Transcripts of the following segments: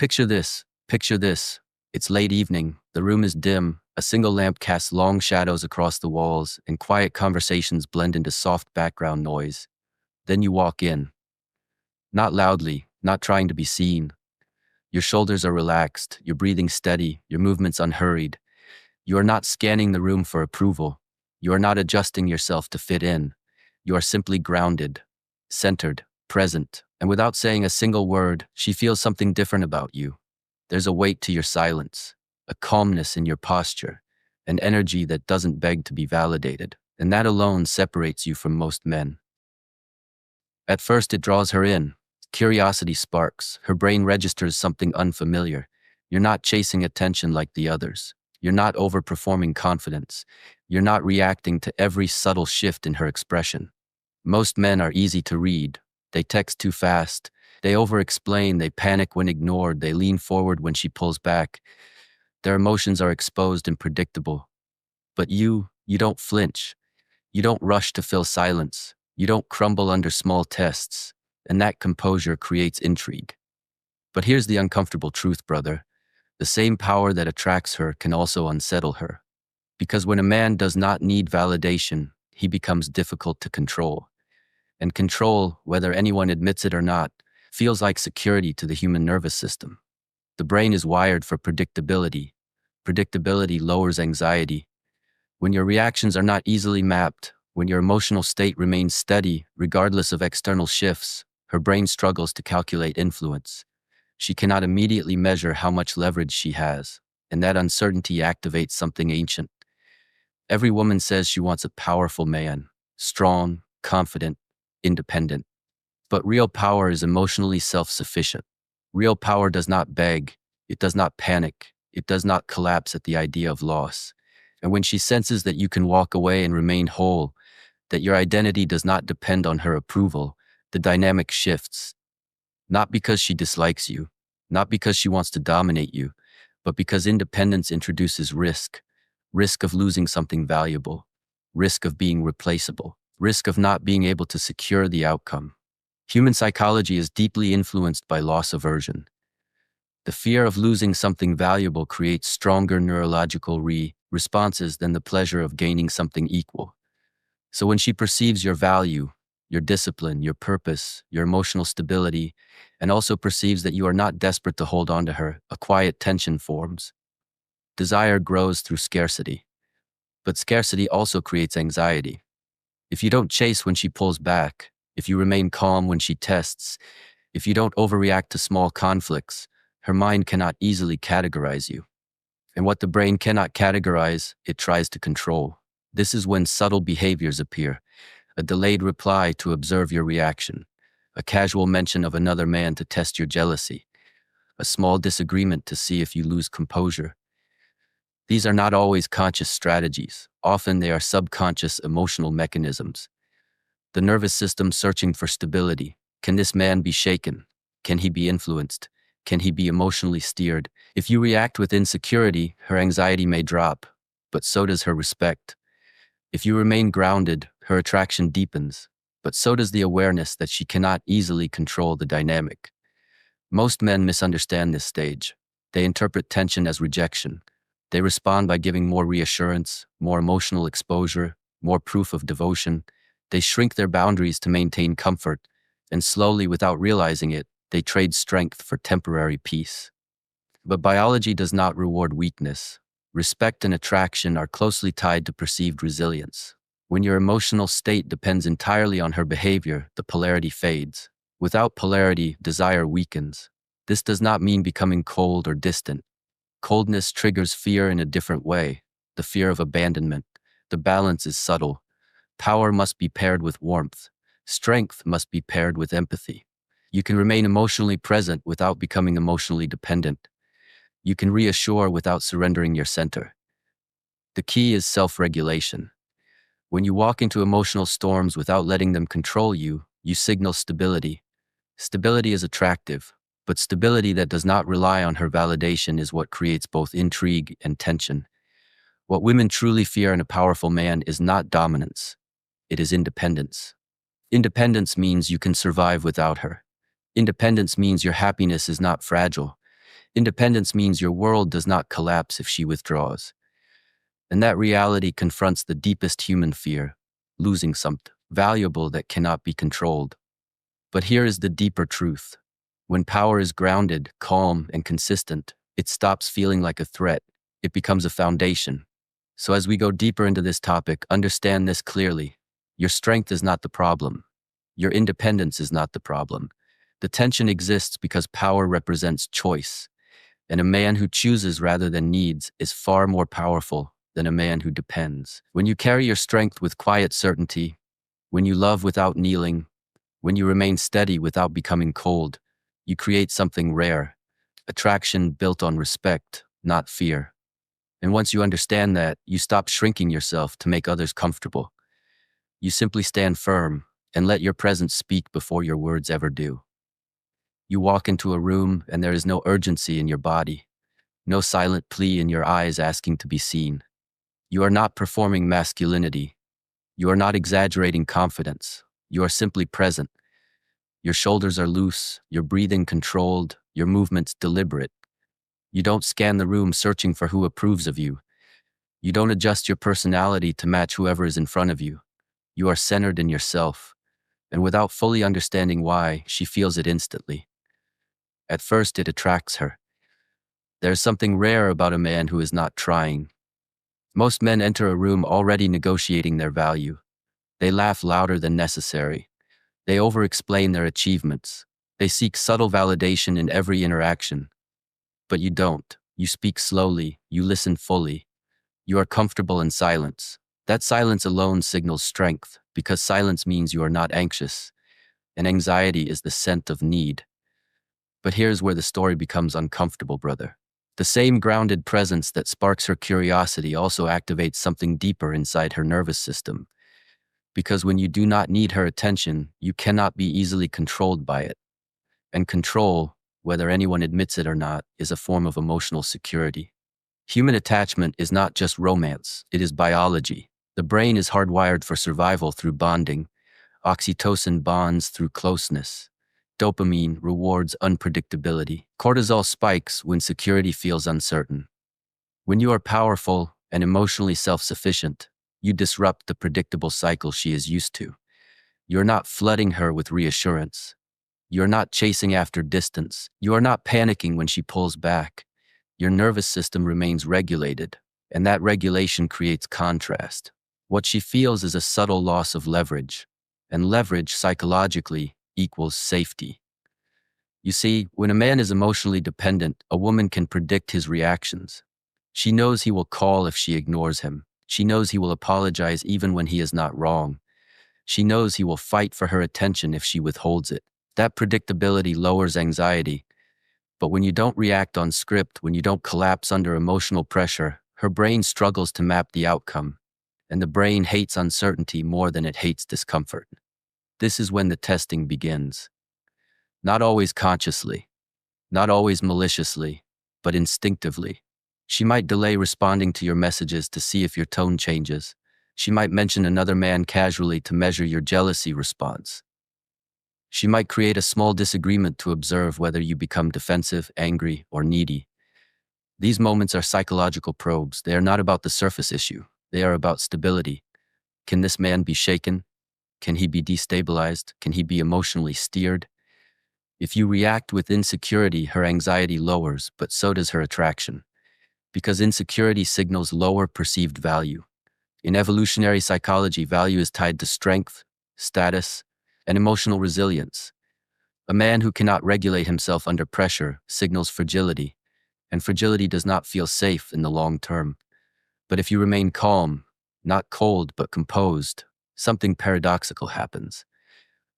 Picture this. It's late evening, the room is dim, a single lamp casts long shadows across the walls, and quiet conversations blend into soft background noise. Then you walk in. Not loudly, not trying to be seen. Your shoulders are relaxed, your breathing steady, your movements unhurried. You are not scanning the room for approval. You are not adjusting yourself to fit in. You are simply grounded, centered, present, and without saying a single word, she feels something different about you. There's a weight to your silence, a calmness in your posture, an energy that doesn't beg to be validated, and that alone separates you from most men. At first, it draws her in. Curiosity sparks. Her brain registers something unfamiliar. You're not chasing attention like the others. You're not overperforming confidence. You're not reacting to every subtle shift in her expression. Most men are easy to read. They text too fast. They over-explain. They panic when ignored. They lean forward when she pulls back. Their emotions are exposed and predictable. But you don't flinch. You don't rush to fill silence. You don't crumble under small tests. And that composure creates intrigue. But here's the uncomfortable truth, brother. The same power that attracts her can also unsettle her. Because when a man does not need validation, he becomes difficult to control. And control, whether anyone admits it or not, feels like security to the human nervous system. The brain is wired for predictability. Predictability lowers anxiety. When your reactions are not easily mapped, when your emotional state remains steady, regardless of external shifts, her brain struggles to calculate influence. She cannot immediately measure how much leverage she has, and that uncertainty activates something ancient. Every woman says she wants a powerful man, strong, confident, independent. But real power is emotionally self-sufficient. Real power does not beg, it does not panic, it does not collapse at the idea of loss. And when she senses that you can walk away and remain whole, that your identity does not depend on her approval, the dynamic shifts. Not because she dislikes you, not because she wants to dominate you, but because independence introduces risk. Risk of losing something valuable, risk of being replaceable, risk of not being able to secure the outcome. Human psychology is deeply influenced by loss aversion. The fear of losing something valuable creates stronger neurological responses than the pleasure of gaining something equal. So when she perceives your value, your discipline, your purpose, your emotional stability, and also perceives that you are not desperate to hold on to her, a quiet tension forms. Desire grows through scarcity, but scarcity also creates anxiety. If you don't chase when she pulls back, if you remain calm when she tests, if you don't overreact to small conflicts, her mind cannot easily categorize you. And what the brain cannot categorize, it tries to control. This is when subtle behaviors appear, a delayed reply to observe your reaction, a casual mention of another man to test your jealousy, a small disagreement to see if you lose composure. These are not always conscious strategies. Often they are subconscious emotional mechanisms. The nervous system searching for stability. Can this man be shaken? Can he be influenced? Can he be emotionally steered? If you react with insecurity, her anxiety may drop, but so does her respect. If you remain grounded, her attraction deepens, but so does the awareness that she cannot easily control the dynamic. Most men misunderstand this stage. They interpret tension as rejection. They respond by giving more reassurance, more emotional exposure, more proof of devotion. They shrink their boundaries to maintain comfort, and slowly, without realizing it, they trade strength for temporary peace. But biology does not reward weakness. Respect and attraction are closely tied to perceived resilience. When your emotional state depends entirely on her behavior, the polarity fades. Without polarity, desire weakens. This does not mean becoming cold or distant. Coldness triggers fear in a different way, the fear of abandonment. The balance is subtle. Power must be paired with warmth. Strength must be paired with empathy. You can remain emotionally present without becoming emotionally dependent. You can reassure without surrendering your center. The key is self-regulation. When you walk into emotional storms without letting them control you, you signal stability. Stability is attractive, but stability that does not rely on her validation is what creates both intrigue and tension. What women truly fear in a powerful man is not dominance. It is independence. Independence means you can survive without her. Independence means your happiness is not fragile. Independence means your world does not collapse if she withdraws. And that reality confronts the deepest human fear, losing something valuable that cannot be controlled. But here is the deeper truth. When power is grounded, calm, and consistent, it stops feeling like a threat. It becomes a foundation. So as we go deeper into this topic, understand this clearly. Your strength is not the problem. Your independence is not the problem. The tension exists because power represents choice. And a man who chooses rather than needs is far more powerful than a man who depends. When you carry your strength with quiet certainty, when you love without kneeling, when you remain steady without becoming cold, you create something rare, attraction built on respect, not fear. And once you understand that, you stop shrinking yourself to make others comfortable. You simply stand firm and let your presence speak before your words ever do. You walk into a room and there is no urgency in your body, no silent plea in your eyes asking to be seen. You are not performing masculinity. You are not exaggerating confidence. You are simply present. Your shoulders are loose, your breathing controlled, your movements deliberate. You don't scan the room searching for who approves of you. You don't adjust your personality to match whoever is in front of you. You are centered in yourself. And without fully understanding why, she feels it instantly. At first, it attracts her. There's something rare about a man who is not trying. Most men enter a room already negotiating their value. They laugh louder than necessary. They over-explain their achievements. They seek subtle validation in every interaction. But you don't. You speak slowly. You listen fully. You are comfortable in silence. That silence alone signals strength, because silence means you are not anxious, and anxiety is the scent of need. But here's where the story becomes uncomfortable, brother. The same grounded presence that sparks her curiosity also activates something deeper inside her nervous system. Because when you do not need her attention, you cannot be easily controlled by it. And control, whether anyone admits it or not, is a form of emotional security. Human attachment is not just romance, it is biology. The brain is hardwired for survival through bonding. Oxytocin bonds through closeness. Dopamine rewards unpredictability. Cortisol spikes when security feels uncertain. When you are powerful and emotionally self-sufficient, you disrupt the predictable cycle she is used to. You're not flooding her with reassurance. You're not chasing after distance. You are not panicking when she pulls back. Your nervous system remains regulated, and that regulation creates contrast. What she feels is a subtle loss of leverage, and leverage psychologically equals safety. You see, when a man is emotionally dependent, a woman can predict his reactions. She knows he will call if she ignores him. She knows he will apologize even when he is not wrong. She knows he will fight for her attention if she withholds it. That predictability lowers anxiety. But when you don't react on script, when you don't collapse under emotional pressure, her brain struggles to map the outcome. And the brain hates uncertainty more than it hates discomfort. This is when the testing begins. Not always consciously, not always maliciously, but instinctively. She might delay responding to your messages to see if your tone changes. She might mention another man casually to measure your jealousy response. She might create a small disagreement to observe whether you become defensive, angry, or needy. These moments are psychological probes. They are not about the surface issue. They are about stability. Can this man be shaken? Can he be destabilized? Can he be emotionally steered? If you react with insecurity, her anxiety lowers, but so does her attraction. Because insecurity signals lower perceived value. In evolutionary psychology, value is tied to strength, status, and emotional resilience. A man who cannot regulate himself under pressure signals fragility, and fragility does not feel safe in the long term. But if you remain calm, not cold but composed, something paradoxical happens.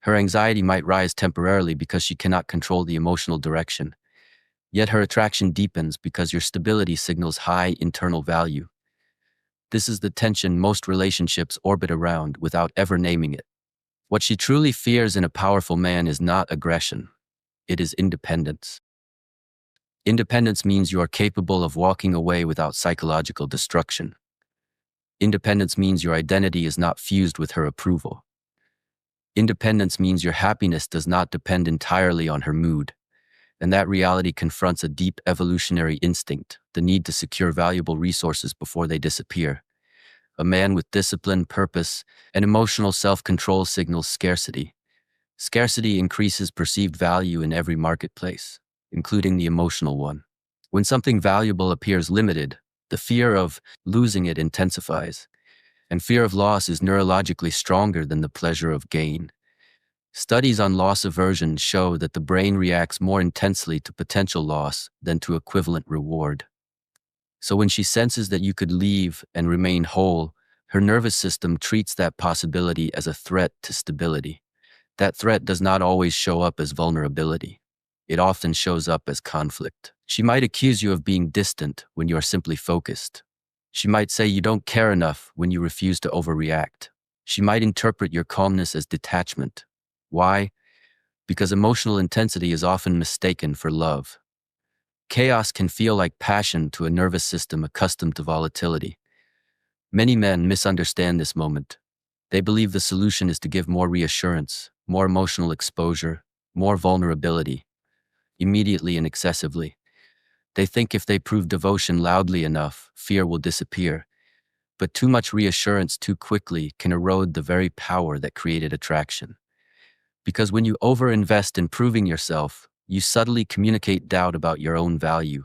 Her anxiety might rise temporarily because she cannot control the emotional direction. Yet her attraction deepens because your stability signals high internal value. This is the tension most relationships orbit around without ever naming it. What she truly fears in a powerful man is not aggression. It is independence. Independence means you are capable of walking away without psychological destruction. Independence means your identity is not fused with her approval. Independence means your happiness does not depend entirely on her mood. And that reality confronts a deep evolutionary instinct, the need to secure valuable resources before they disappear. A man with discipline, purpose, and emotional self-control signals scarcity. Scarcity increases perceived value in every marketplace, including the emotional one. When something valuable appears limited, the fear of losing it intensifies, and fear of loss is neurologically stronger than the pleasure of gain. Studies on loss aversion show that the brain reacts more intensely to potential loss than to equivalent reward. So when she senses that you could leave and remain whole, her nervous system treats that possibility as a threat to stability. That threat does not always show up as vulnerability. It often shows up as conflict. She might accuse you of being distant when you are simply focused. She might say you don't care enough when you refuse to overreact. She might interpret your calmness as detachment. Why? Because emotional intensity is often mistaken for love. Chaos can feel like passion to a nervous system accustomed to volatility. Many men misunderstand this moment. They believe the solution is to give more reassurance, more emotional exposure, more vulnerability, immediately and excessively. They think if they prove devotion loudly enough, fear will disappear. But too much reassurance too quickly can erode the very power that created attraction. Because when you overinvest in proving yourself, you subtly communicate doubt about your own value.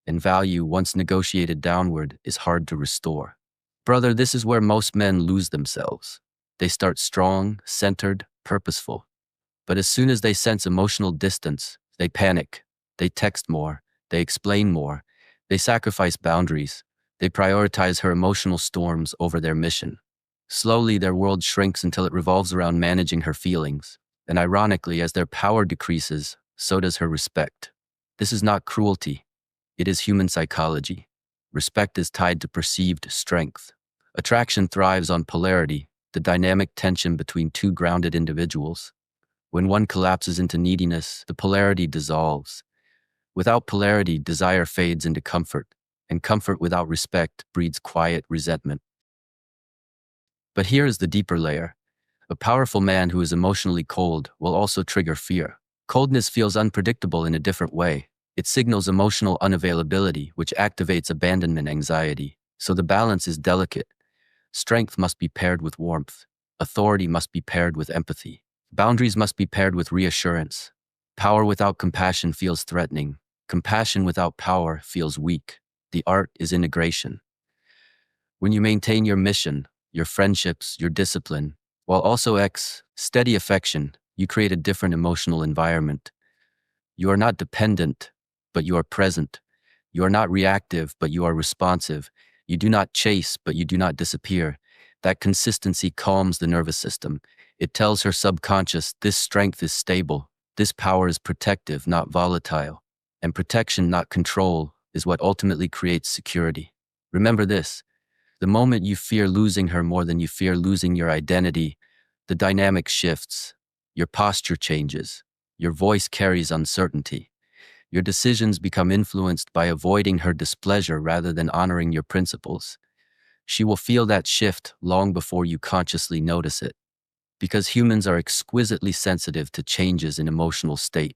And value, once negotiated downward, is hard to restore. Brother, this is where most men lose themselves. They start strong, centered, purposeful. But as soon as they sense emotional distance, they panic. They text more. They explain more. They sacrifice boundaries. They prioritize her emotional storms over their mission. Slowly, their world shrinks until it revolves around managing her feelings. And ironically, as their power decreases, so does her respect. This is not cruelty. It is human psychology. Respect is tied to perceived strength. Attraction thrives on polarity, the dynamic tension between two grounded individuals. When one collapses into neediness, the polarity dissolves. Without polarity, desire fades into comfort, and comfort without respect breeds quiet resentment. But here is the deeper layer. A powerful man who is emotionally cold will also trigger fear. Coldness feels unpredictable in a different way. It signals emotional unavailability, which activates abandonment anxiety. So the balance is delicate. Strength must be paired with warmth. Authority must be paired with empathy. Boundaries must be paired with reassurance. Power without compassion feels threatening. Compassion without power feels weak. The art is integration. When you maintain your mission, your friendships, your discipline, while also steady affection, you create a different emotional environment. You are not dependent, but you are present. You are not reactive, but you are responsive. You do not chase, but you do not disappear. That consistency calms the nervous system. It tells her subconscious, this strength is stable. This power is protective, not volatile. And protection, not control, is what ultimately creates security. Remember this. The moment you fear losing her more than you fear losing your identity, the dynamic shifts. Your posture changes. Your voice carries uncertainty. Your decisions become influenced by avoiding her displeasure rather than honoring your principles. She will feel that shift long before you consciously notice it. Because humans are exquisitely sensitive to changes in emotional state.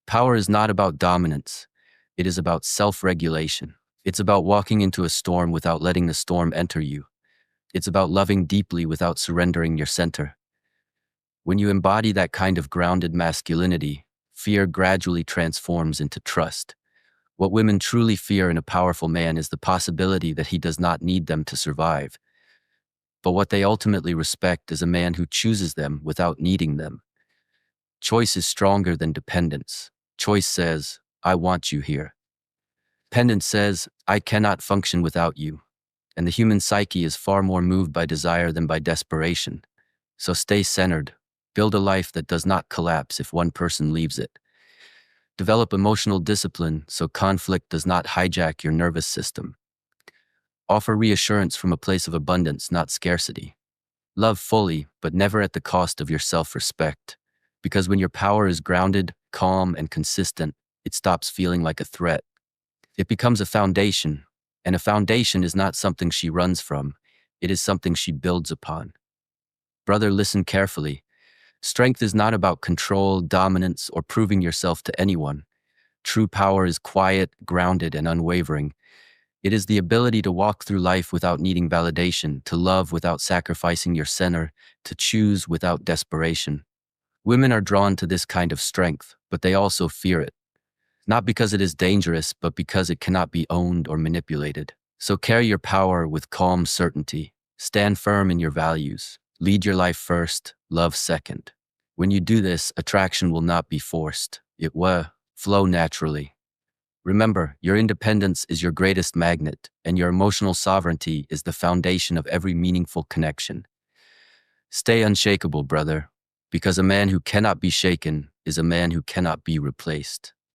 Power is not about dominance. It is about self-regulation. It's about walking into a storm without letting the storm enter you. It's about loving deeply without surrendering your center. When you embody that kind of grounded masculinity, fear gradually transforms into trust. What women truly fear in a powerful man is the possibility that he does not need them to survive. But what they ultimately respect is a man who chooses them without needing them. Choice is stronger than dependence. Choice says, I want you here. Dependence says, I cannot function without you. And the human psyche is far more moved by desire than by desperation. So stay centered. Build a life that does not collapse if one person leaves it. Develop emotional discipline so conflict does not hijack your nervous system. Offer reassurance from a place of abundance, not scarcity. Love fully, but never at the cost of your self-respect. Because when your power is grounded, calm, and consistent, it stops feeling like a threat. It becomes a foundation, and a foundation is not something she runs from. It is something she builds upon. Brother, listen carefully. Strength is not about control, dominance, or proving yourself to anyone. True power is quiet, grounded, and unwavering. It is the ability to walk through life without needing validation, to love without sacrificing your center, to choose without desperation. Women are drawn to this kind of strength, but they also fear it. Not because it is dangerous, but because it cannot be owned or manipulated. So carry your power with calm certainty. Stand firm in your values. Lead your life first, love second. When you do this, attraction will not be forced. It will flow naturally. Remember, your independence is your greatest magnet, and your emotional sovereignty is the foundation of every meaningful connection. Stay unshakable, brother, because a man who cannot be shaken is a man who cannot be replaced.